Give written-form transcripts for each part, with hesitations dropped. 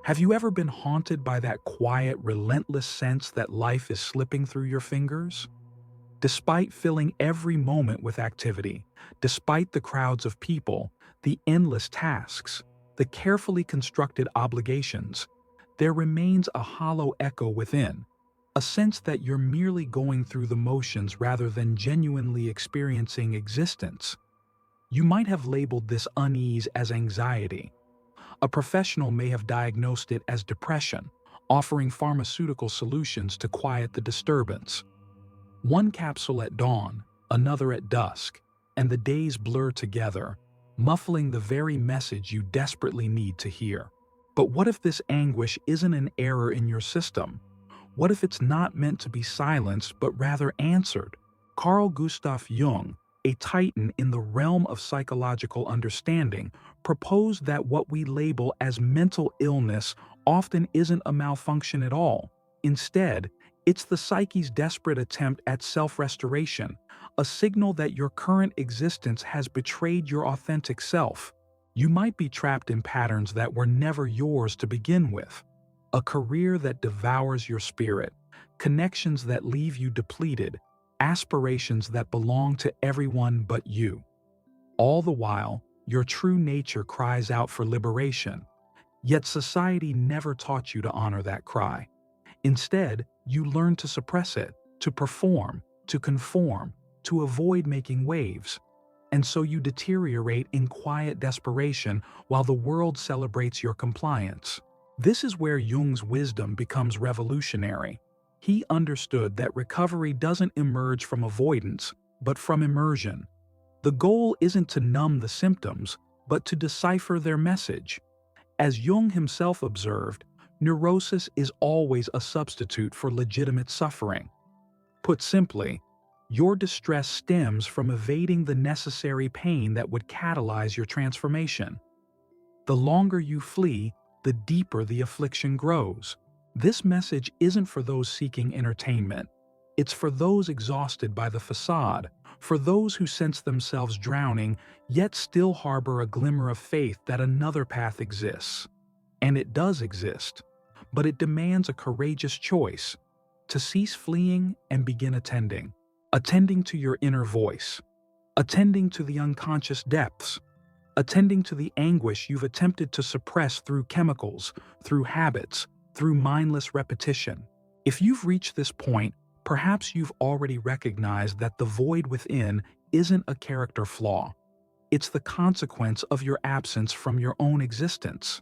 Have you ever been haunted by that quiet, relentless sense that life is slipping through your fingers? Despite filling every moment with activity, despite the crowds of people, the endless tasks, the carefully constructed obligations, there remains a hollow echo within, a sense that you're merely going through the motions rather than genuinely experiencing existence. You might have labeled this unease as anxiety. A professional may have diagnosed it as depression, offering pharmaceutical solutions to quiet the disturbance. One capsule at dawn, another at dusk, and the days blur together, muffling the very message you desperately need to hear. But what if this anguish isn't an error in your system? What if it's not meant to be silenced but rather answered? Carl Gustav Jung, a titan in the realm of psychological understanding, proposed that what we label as mental illness often isn't a malfunction at all. Instead, it's the psyche's desperate attempt at self-restoration, a signal that your current existence has betrayed your authentic self. You might be trapped in patterns that were never yours to begin with. A career that devours your spirit, connections that leave you depleted, aspirations that belong to everyone but you. All the while, your true nature cries out for liberation. Yet society never taught you to honor that cry. Instead, you learn to suppress it, to perform, to conform, to avoid making waves. And so you deteriorate in quiet desperation while the world celebrates your compliance. This is where Jung's wisdom becomes revolutionary. He understood that recovery doesn't emerge from avoidance, but from immersion. The goal isn't to numb the symptoms, but to decipher their message. As Jung himself observed, neurosis is always a substitute for legitimate suffering. Put simply, your distress stems from evading the necessary pain that would catalyze your transformation. The longer you flee, the deeper the affliction grows. This message isn't for those seeking entertainment. It's for those exhausted by the facade, for those who sense themselves drowning, yet still harbor a glimmer of faith that another path exists. And it does exist, but it demands a courageous choice to cease fleeing and begin attending to your inner voice, attending to the unconscious depths, attending to the anguish you've attempted to suppress through chemicals, through habits, through mindless repetition. If you've reached this point, perhaps you've already recognized that the void within isn't a character flaw. It's the consequence of your absence from your own existence.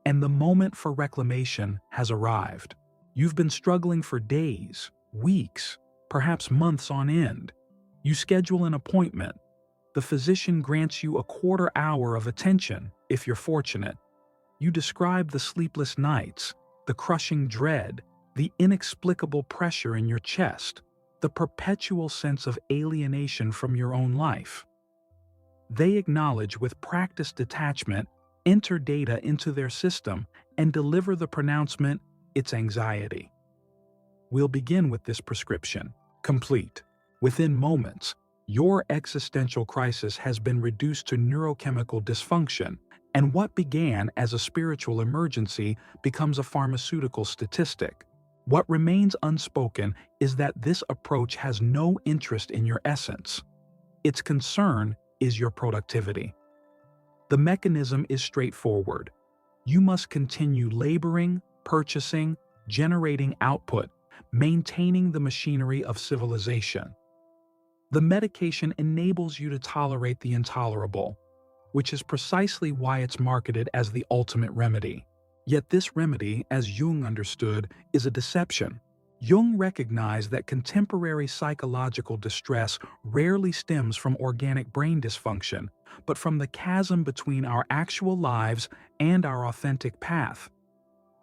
And the moment for reclamation has arrived. You've been struggling for days, weeks, perhaps months on end. You schedule an appointment. The physician grants you a quarter hour of attention, if you're fortunate. You describe the sleepless nights, the crushing dread, the inexplicable pressure in your chest, the perpetual sense of alienation from your own life. They acknowledge with practiced detachment, enter data into their system, and deliver the pronouncement, "It's anxiety." We'll begin with this prescription. Complete. Within moments, your existential crisis has been reduced to neurochemical dysfunction, and what began as a spiritual emergency becomes a pharmaceutical statistic. What remains unspoken is that this approach has no interest in your essence. Its concern is your productivity. The mechanism is straightforward. You must continue laboring, purchasing, generating output, maintaining the machinery of civilization. The medication enables you to tolerate the intolerable, which is precisely why it's marketed as the ultimate remedy. Yet this remedy, as Jung understood, is a deception. Jung recognized that contemporary psychological distress rarely stems from organic brain dysfunction, but from the chasm between our actual lives and our authentic path.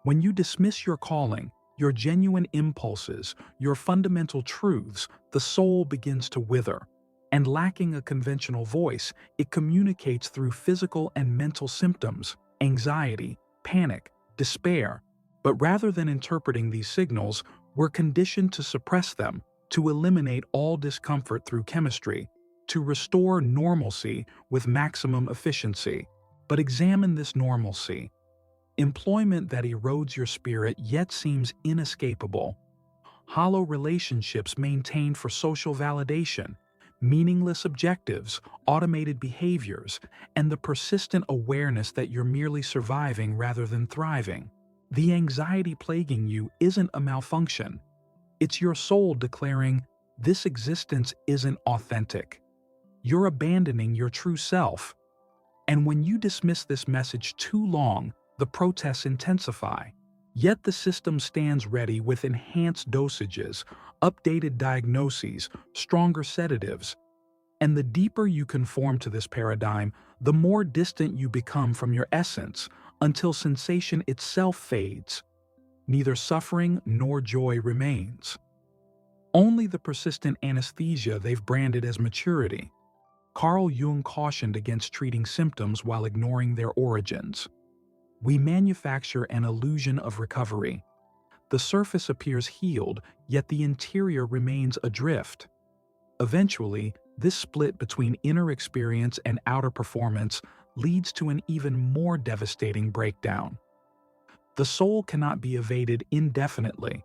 When you dismiss your calling, your genuine impulses, your fundamental truths, the soul begins to wither. And lacking a conventional voice, it communicates through physical and mental symptoms, anxiety, panic, despair. But rather than interpreting these signals, we're conditioned to suppress them, to eliminate all discomfort through chemistry, to restore normalcy with maximum efficiency. But examine this normalcy. employment that erodes your spirit yet seems inescapable, hollow relationships maintained for social validation, meaningless objectives, automated behaviors, and the persistent awareness that you're merely surviving rather than thriving. The anxiety plaguing you isn't a malfunction. It's your soul declaring, "This existence isn't authentic." You're abandoning your true self. And when you dismiss this message too long, the protests intensify. Yet the system stands ready with enhanced dosages, updated diagnoses, stronger sedatives. And the deeper you conform to this paradigm, the more distant you become from your essence, until sensation itself fades. Neither suffering nor joy remains. Only the persistent anesthesia they've branded as maturity. Carl Jung cautioned against treating symptoms while ignoring their origins. We manufacture an illusion of recovery. The surface appears healed, yet the interior remains adrift. Eventually, this split between inner experience and outer performance leads to an even more devastating breakdown. The soul cannot be evaded indefinitely.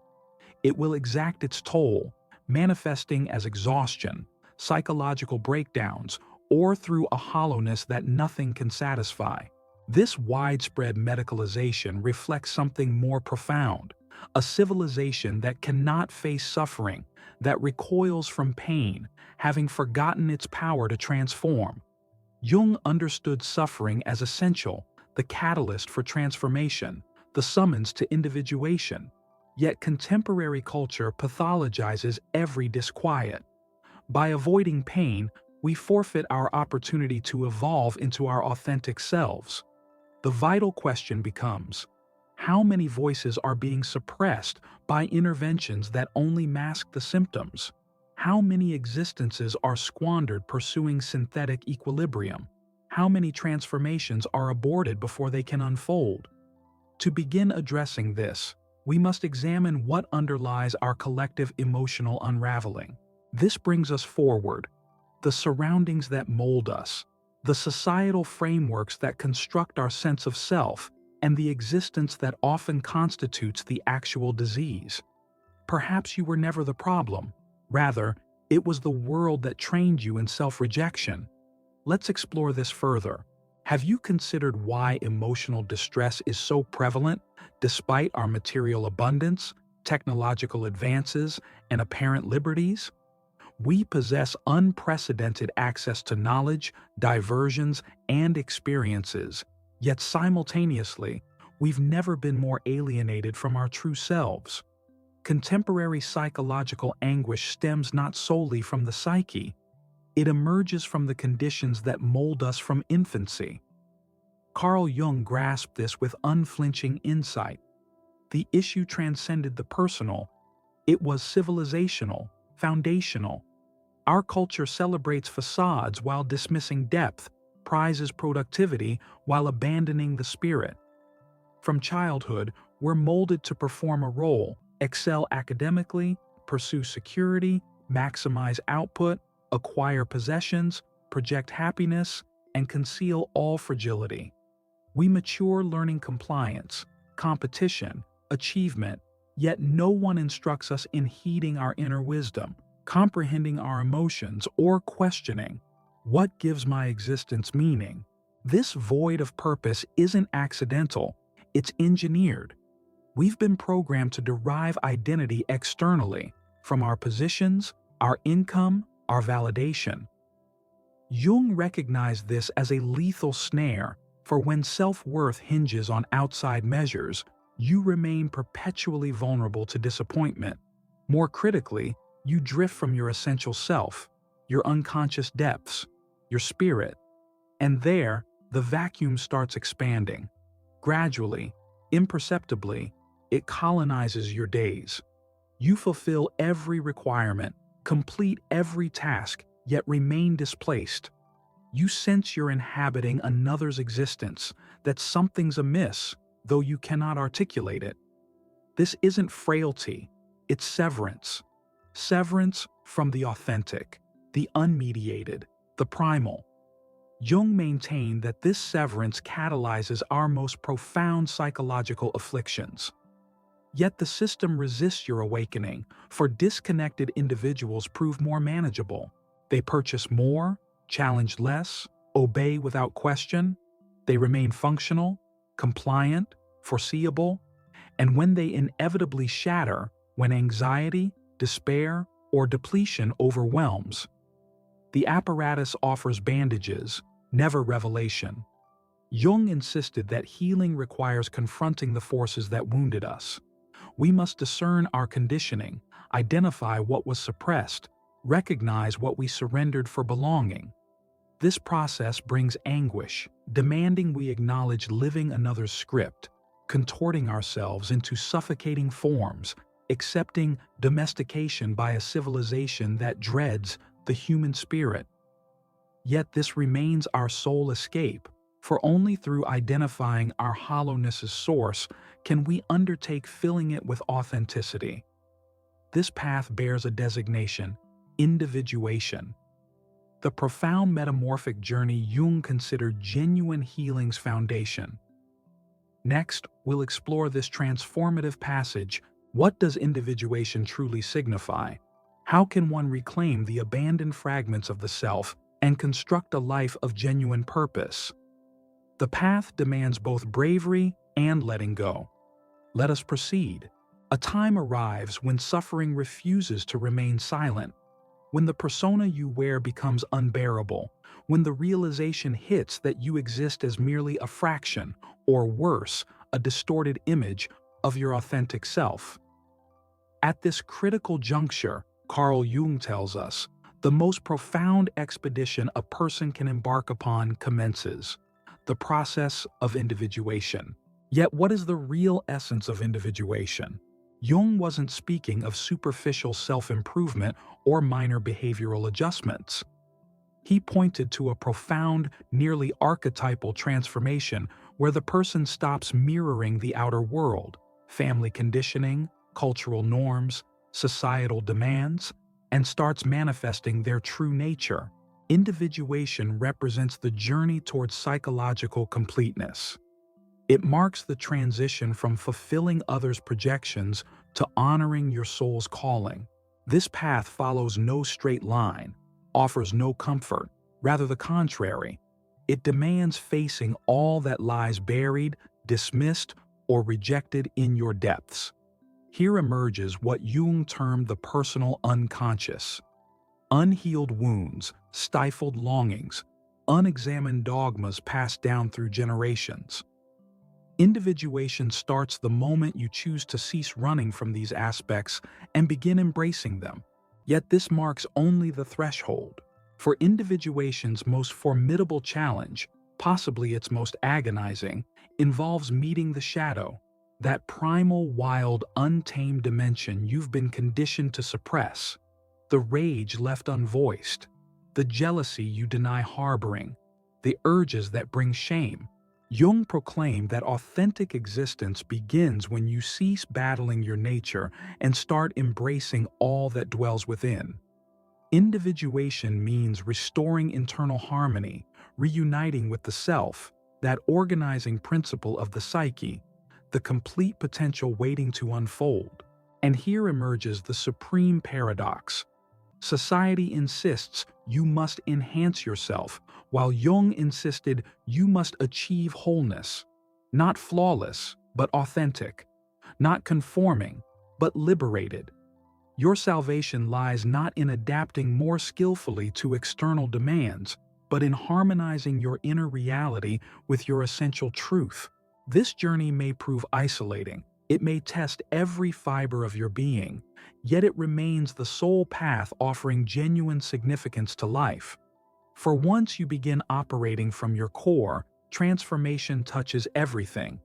It will exact its toll, manifesting as exhaustion, psychological breakdowns, or through a hollowness that nothing can satisfy. This widespread medicalization reflects something more profound, a civilization that cannot face suffering, that recoils from pain, having forgotten its power to transform. Jung understood suffering as essential, the catalyst for transformation, the summons to individuation. Yet contemporary culture pathologizes every disquiet. By avoiding pain, we forfeit our opportunity to evolve into our authentic selves. The vital question becomes, how many voices are being suppressed by interventions that only mask the symptoms? How many existences are squandered pursuing synthetic equilibrium? How many transformations are aborted before they can unfold? To begin addressing this, we must examine what underlies our collective emotional unraveling. This brings us forward, the surroundings that mold us, the societal frameworks that construct our sense of self, and the existence that often constitutes the actual disease. Perhaps you were never the problem. Rather, it was the world that trained you in self-rejection. Let's explore this further. Have you considered why emotional distress is so prevalent, despite our material abundance, technological advances, and apparent liberties? We possess unprecedented access to knowledge, diversions, and experiences, yet simultaneously, we've never been more alienated from our true selves. Contemporary psychological anguish stems not solely from the psyche. It emerges from the conditions that mold us from infancy. Carl Jung grasped this with unflinching insight. The issue transcended the personal. It was civilizational, foundational. Our culture celebrates facades while dismissing depth, prizes productivity while abandoning the spirit. From childhood, we're molded to perform a role, excel academically, pursue security, maximize output, acquire possessions, project happiness, and conceal all fragility. We mature learning compliance, competition, achievement, yet no one instructs us in heeding our inner wisdom, comprehending our emotions, or questioning, what gives my existence meaning? This void of purpose isn't accidental, it's engineered. We've been programmed to derive identity externally, from our positions, our income, our validation. Jung recognized this as a lethal snare, for when self-worth hinges on outside measures, you remain perpetually vulnerable to disappointment. More critically, you drift from your essential self, your unconscious depths, your spirit. And there, the vacuum starts expanding. Gradually, imperceptibly, it colonizes your days. You fulfill every requirement, complete every task, yet remain displaced. You sense you're inhabiting another's existence, that something's amiss, though you cannot articulate it. This isn't frailty, it's severance. Severance from the authentic, the unmediated, the primal. Jung maintained that this severance catalyzes our most profound psychological afflictions. Yet the system resists your awakening, for disconnected individuals prove more manageable. They purchase more, challenge less, obey without question. They remain functional, compliant, foreseeable, and when they inevitably shatter, when anxiety, despair, or depletion overwhelms, the apparatus offers bandages, never revelation. Jung insisted that healing requires confronting the forces that wounded us. We must discern our conditioning, identify what was suppressed, recognize what we surrendered for belonging. This process brings anguish, demanding we acknowledge living another's script, contorting ourselves into suffocating forms, accepting domestication by a civilization that dreads the human spirit. Yet this remains our sole escape, for only through identifying our hollowness's source can we undertake filling it with authenticity. This path bears a designation: individuation. The profound metamorphic journey Jung considered genuine healing's foundation. Next, we'll explore this transformative passage. What does individuation truly signify? How can one reclaim the abandoned fragments of the self and construct a life of genuine purpose? The path demands both bravery and letting go. Let us proceed. A time arrives when suffering refuses to remain silent, when the persona you wear becomes unbearable, when the realization hits that you exist as merely a fraction, or worse, a distorted image of your authentic self. At this critical juncture, Carl Jung tells us, the most profound expedition a person can embark upon commences: the process of individuation. Yet what is the real essence of individuation? Jung wasn't speaking of superficial self-improvement or minor behavioral adjustments. He pointed to a profound, nearly archetypal transformation where the person stops mirroring the outer world, family conditioning, cultural norms, societal demands, and starts manifesting their true nature. Individuation represents the journey towards psychological completeness. It marks the transition from fulfilling others' projections to honoring your soul's calling. This path follows no straight line, offers no comfort, rather the contrary. It demands facing all that lies buried, dismissed, or rejected in your depths. Here emerges what Jung termed the personal unconscious. Unhealed wounds, stifled longings, unexamined dogmas passed down through generations. Individuation starts the moment you choose to cease running from these aspects and begin embracing them. Yet this marks only the threshold. For individuation's most formidable challenge, possibly its most agonizing, involves meeting the shadow, that primal, wild, untamed dimension you've been conditioned to suppress, the rage left unvoiced, the jealousy you deny harboring, the urges that bring shame. Jung proclaimed that authentic existence begins when you cease battling your nature and start embracing all that dwells within. Individuation means restoring internal harmony, reuniting with the self, that organizing principle of the psyche, the complete potential waiting to unfold. And here emerges the supreme paradox. Society insists you must enhance yourself, while Jung insisted you must achieve wholeness. Not flawless, but authentic. Not conforming, but liberated. Your salvation lies not in adapting more skillfully to external demands, but in harmonizing your inner reality with your essential truth. This journey may prove isolating. It may test every fiber of your being, yet it remains the sole path offering genuine significance to life. For once you begin operating from your core, transformation touches everything.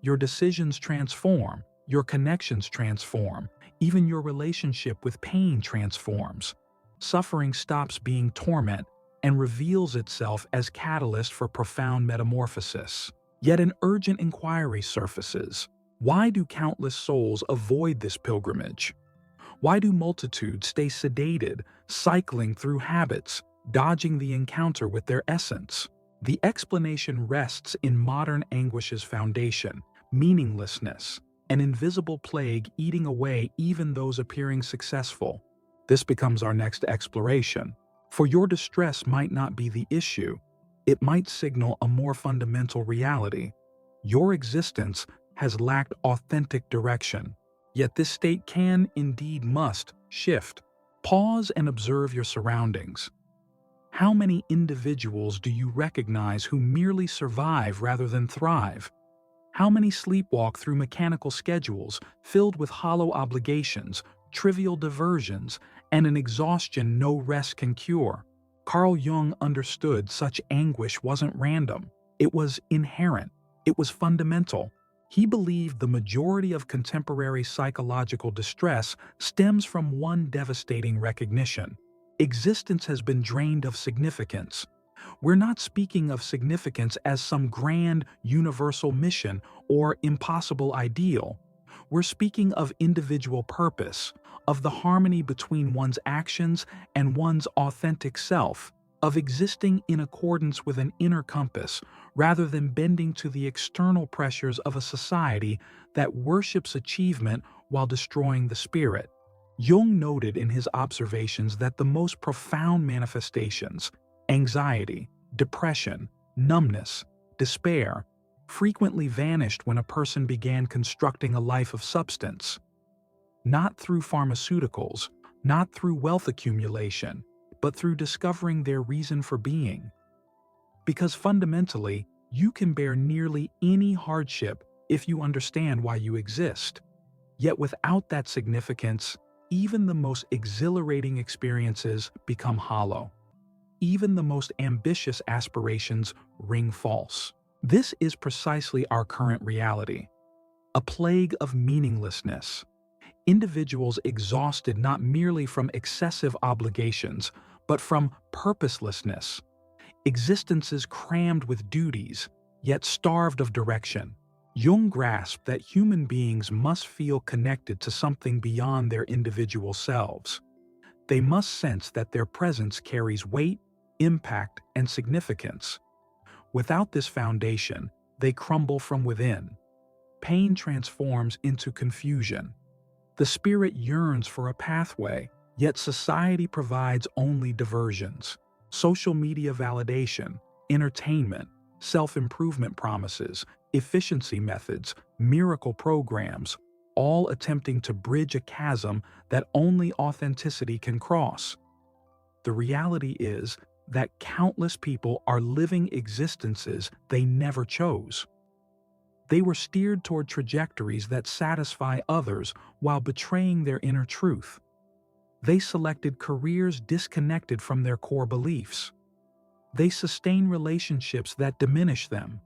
Your decisions transform, your connections transform, even your relationship with pain transforms. Suffering stops being torment and reveals itself as catalyst for profound metamorphosis. Yet an urgent inquiry surfaces. Why do countless souls avoid this pilgrimage? Why do multitudes stay sedated, cycling through habits, dodging the encounter with their essence? The explanation rests in modern anguish's foundation, meaninglessness, an invisible plague eating away even those appearing successful. This becomes our next exploration. For your distress might not be the issue, it might signal a more fundamental reality. Your existence has lacked authentic direction. Yet this state can, indeed must, shift. Pause and observe your surroundings. How many individuals do you recognize who merely survive rather than thrive? How many sleepwalk through mechanical schedules filled with hollow obligations, trivial diversions, and an exhaustion no rest can cure? Carl Jung understood such anguish wasn't random. It was inherent. It was fundamental. He believed the majority of contemporary psychological distress stems from one devastating recognition. Existence has been drained of significance. We're not speaking of significance as some grand, universal mission or impossible ideal. We're speaking of individual purpose, of the harmony between one's actions and one's authentic self, of existing in accordance with an inner compass rather than bending to the external pressures of a society that worships achievement while destroying the spirit. Jung noted in his observations that the most profound manifestations, anxiety, depression, numbness, despair, frequently vanished when a person began constructing a life of substance. Not through pharmaceuticals, not through wealth accumulation, but through discovering their reason for being. Because fundamentally, you can bear nearly any hardship if you understand why you exist. Yet without that significance, even the most exhilarating experiences become hollow. Even the most ambitious aspirations ring false. This is precisely our current reality. A plague of meaninglessness. Individuals exhausted not merely from excessive obligations, but from purposelessness. Existences crammed with duties, yet starved of direction. Jung grasped that human beings must feel connected to something beyond their individual selves. They must sense that their presence carries weight, impact, and significance. Without this foundation, they crumble from within. Pain transforms into confusion. The spirit yearns for a pathway, yet society provides only diversions. Social media validation, entertainment, self-improvement promises, efficiency methods, miracle programs, all attempting to bridge a chasm that only authenticity can cross. The reality is that countless people are living existences they never chose. They were steered toward trajectories that satisfy others while betraying their inner truth. They selected careers disconnected from their core beliefs. They sustain relationships that diminish them.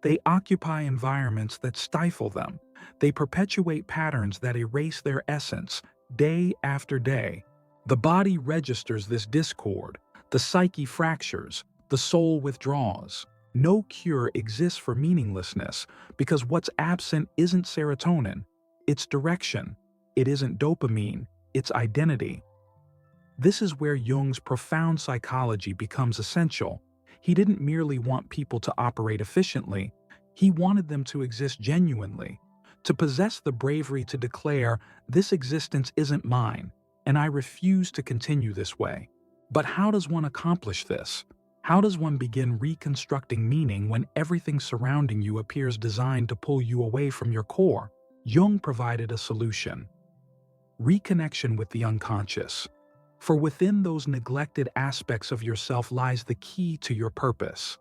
They occupy environments that stifle them. They perpetuate patterns that erase their essence, day after day. The body registers this discord, the psyche fractures, the soul withdraws. No cure exists for meaninglessness because what's absent isn't serotonin, it's direction. It isn't dopamine, it's identity. This is where Jung's profound psychology becomes essential. He didn't merely want people to operate efficiently, he wanted them to exist genuinely, to possess the bravery to declare, "This existence isn't mine, and I refuse to continue this way." But how does one accomplish this? How does one begin reconstructing meaning when everything surrounding you appears designed to pull you away from your core? Jung provided a solution. Reconnection with the unconscious. For within those neglected aspects of yourself lies the key to your purpose.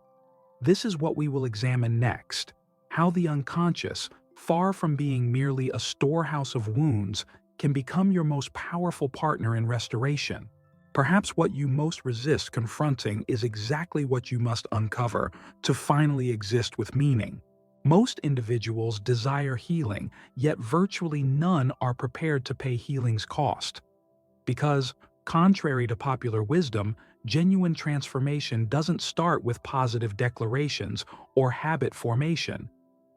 This is what we will examine next, how the unconscious, far from being merely a storehouse of wounds, can become your most powerful partner in restoration. Perhaps what you most resist confronting is exactly what you must uncover to finally exist with meaning. Most individuals desire healing, yet virtually none are prepared to pay healing's cost. Because, contrary to popular wisdom, genuine transformation doesn't start with positive declarations or habit formation.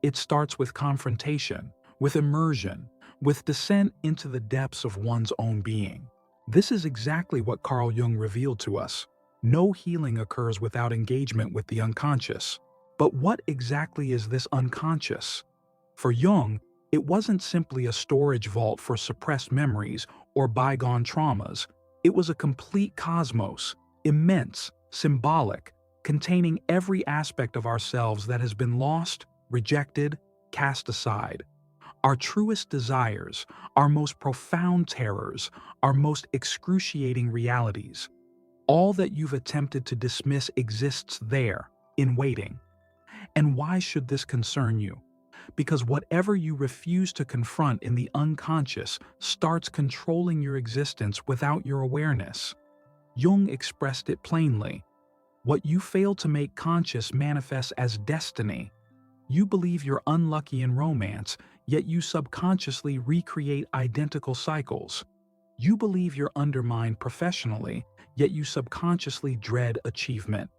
It starts with confrontation, with immersion, with descent into the depths of one's own being. This is exactly what Carl Jung revealed to us. No healing occurs without engagement with the unconscious. But what exactly is this unconscious? For Jung, it wasn't simply a storage vault for suppressed memories or bygone traumas. It was a complete cosmos, immense, symbolic, containing every aspect of ourselves that has been lost, rejected, cast aside. Our truest desires, our most profound terrors, our most excruciating realities. All that you've attempted to dismiss exists there, in waiting. And why should this concern you? Because whatever you refuse to confront in the unconscious starts controlling your existence without your awareness. Jung expressed it plainly. What you fail to make conscious manifests as destiny. You believe you're unlucky in romance, yet you subconsciously recreate identical cycles. You believe you're undermined professionally, yet you subconsciously dread achievement.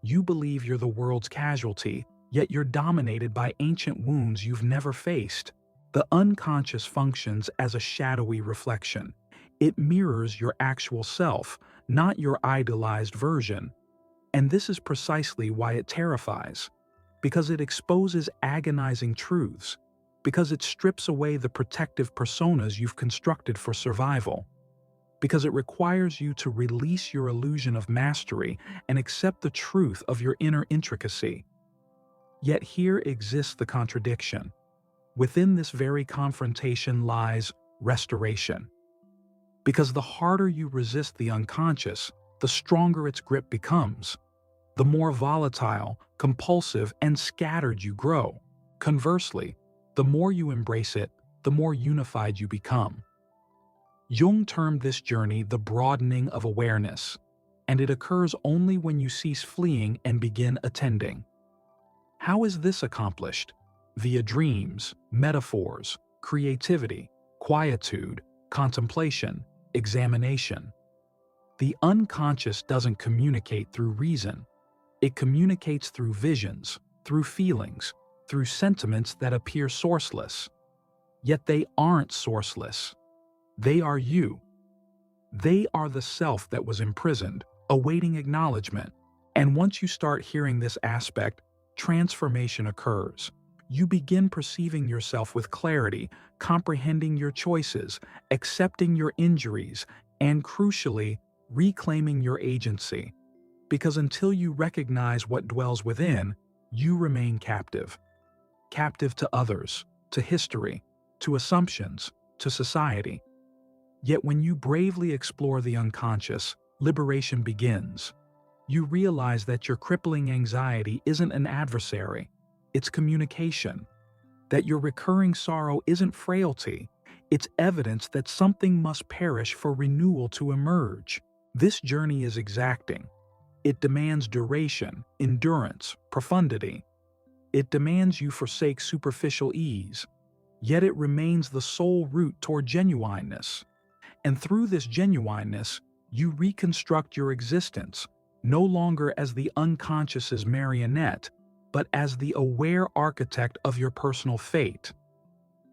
You believe you're the world's casualty, yet you're dominated by ancient wounds you've never faced. The unconscious functions as a shadowy reflection. It mirrors your actual self, not your idealized version. And this is precisely why it terrifies. Because it exposes agonizing truths. Because it strips away the protective personas you've constructed for survival. Because it requires you to release your illusion of mastery and accept the truth of your inner intricacy. Yet here exists the contradiction. Within this very confrontation lies restoration. Because the harder you resist the unconscious, the stronger its grip becomes. The more volatile, compulsive, and scattered you grow. Conversely, the more you embrace it, the more unified you become. Jung termed this journey the broadening of awareness, and it occurs only when you cease fleeing and begin attending. How is this accomplished? Via dreams, metaphors, creativity, quietude, contemplation, examination. The unconscious doesn't communicate through reason. It communicates through visions, through feelings, through sentiments that appear sourceless. Yet they aren't sourceless. They are you. They are the self that was imprisoned, awaiting acknowledgement. And once you start hearing this aspect, transformation occurs. You begin perceiving yourself with clarity, comprehending your choices, accepting your injuries, and crucially, reclaiming your agency. Because until you recognize what dwells within, you remain captive. Captive to others, to history, to assumptions, to society. Yet when you bravely explore the unconscious, liberation begins. You realize that your crippling anxiety isn't an adversary, it's communication. That your recurring sorrow isn't frailty, it's evidence that something must perish for renewal to emerge. This journey is exacting. It demands duration, endurance, profundity. It demands you forsake superficial ease, yet it remains the sole route toward genuineness. And through this genuineness, you reconstruct your existence, no longer as the unconscious's marionette, but as the aware architect of your personal fate.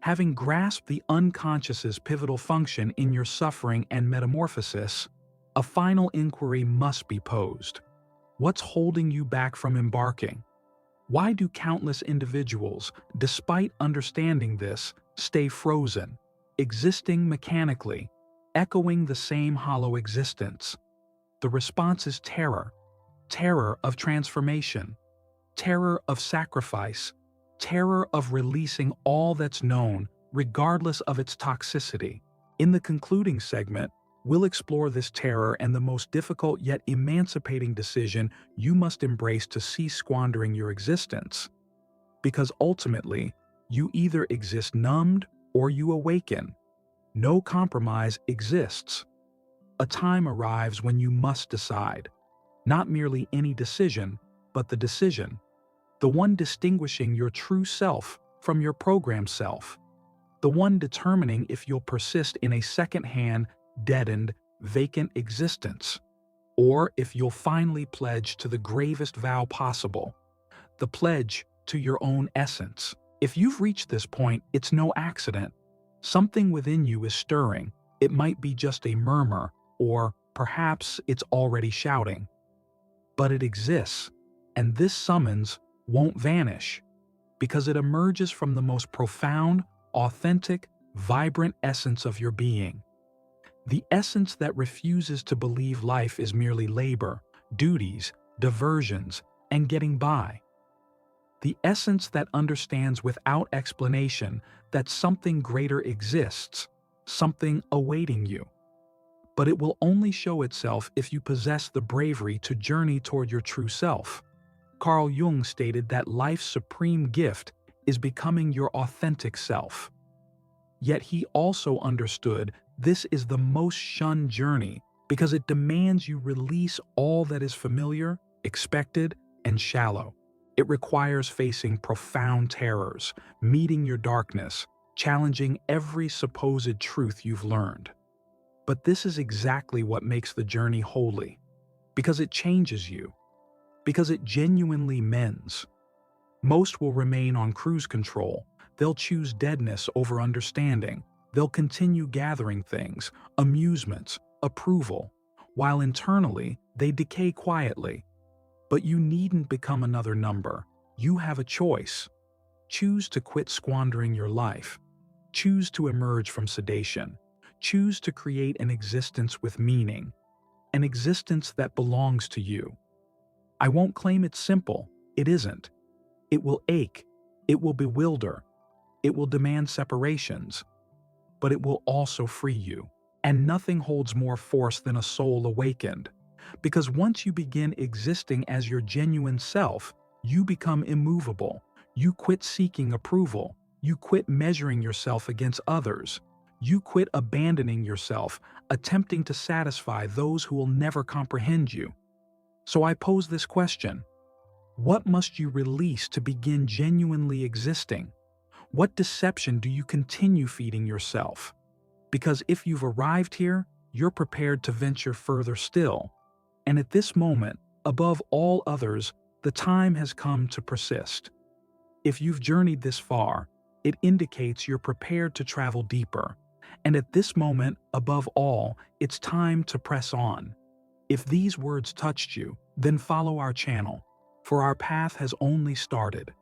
Having grasped the unconscious's pivotal function in your suffering and metamorphosis, a final inquiry must be posed. What's holding you back from embarking? Why do countless individuals, despite understanding this, stay frozen, existing mechanically, echoing the same hollow existence? The response is terror. Terror of transformation. Terror of sacrifice. Terror of releasing all that's known, regardless of its toxicity. In the concluding segment, we'll explore this terror and the most difficult yet emancipating decision you must embrace to cease squandering your existence. Because ultimately, you either exist numbed or you awaken. No compromise exists. A time arrives when you must decide. Not merely any decision, but the decision. The one distinguishing your true self from your programmed self. The one determining if you'll persist in a second-hand, deadened, vacant existence, or if you'll finally pledge to the gravest vow possible, the pledge to your own essence. If you've reached this point, it's no accident. Something within you is stirring. It might be just a murmur, or perhaps it's already shouting. but it exists, and this summons won't vanish because it emerges from the most profound, authentic, vibrant essence of your being. The essence that refuses to believe life is merely labor, duties, diversions, and getting by. The essence that understands without explanation that something greater exists, something awaiting you. But it will only show itself if you possess the bravery to journey toward your true self. Carl Jung stated that life's supreme gift is becoming your authentic self. Yet he also understood this is the most shunned journey because it demands you release all that is familiar, expected, and shallow. It requires facing profound terrors, meeting your darkness, challenging every supposed truth you've learned. But this is exactly what makes the journey holy, because it changes you, because it genuinely mends. Most will remain on cruise control. They'll choose deadness over understanding. They'll continue gathering things, amusements, approval, while internally they decay quietly. But you needn't become another number. You have a choice. Choose to quit squandering your life. Choose to emerge from sedation. Choose to create an existence with meaning, an existence that belongs to you. I won't claim it's simple. It isn't. It will ache. It will bewilder. It will demand separations. But it will also free you. And nothing holds more force than a soul awakened. Because once you begin existing as your genuine self, you become immovable. You quit seeking approval. You quit measuring yourself against others. You quit abandoning yourself, attempting to satisfy those who will never comprehend you. So I pose this question. What must you release to begin genuinely existing? What deception do you continue feeding yourself? Because if you've arrived here, you're prepared to venture further still. And at this moment, above all others, the time has come to persist. If you've journeyed this far, it indicates you're prepared to travel deeper. And at this moment, above all, it's time to press on. If these words touched you, then follow our channel, for our path has only started.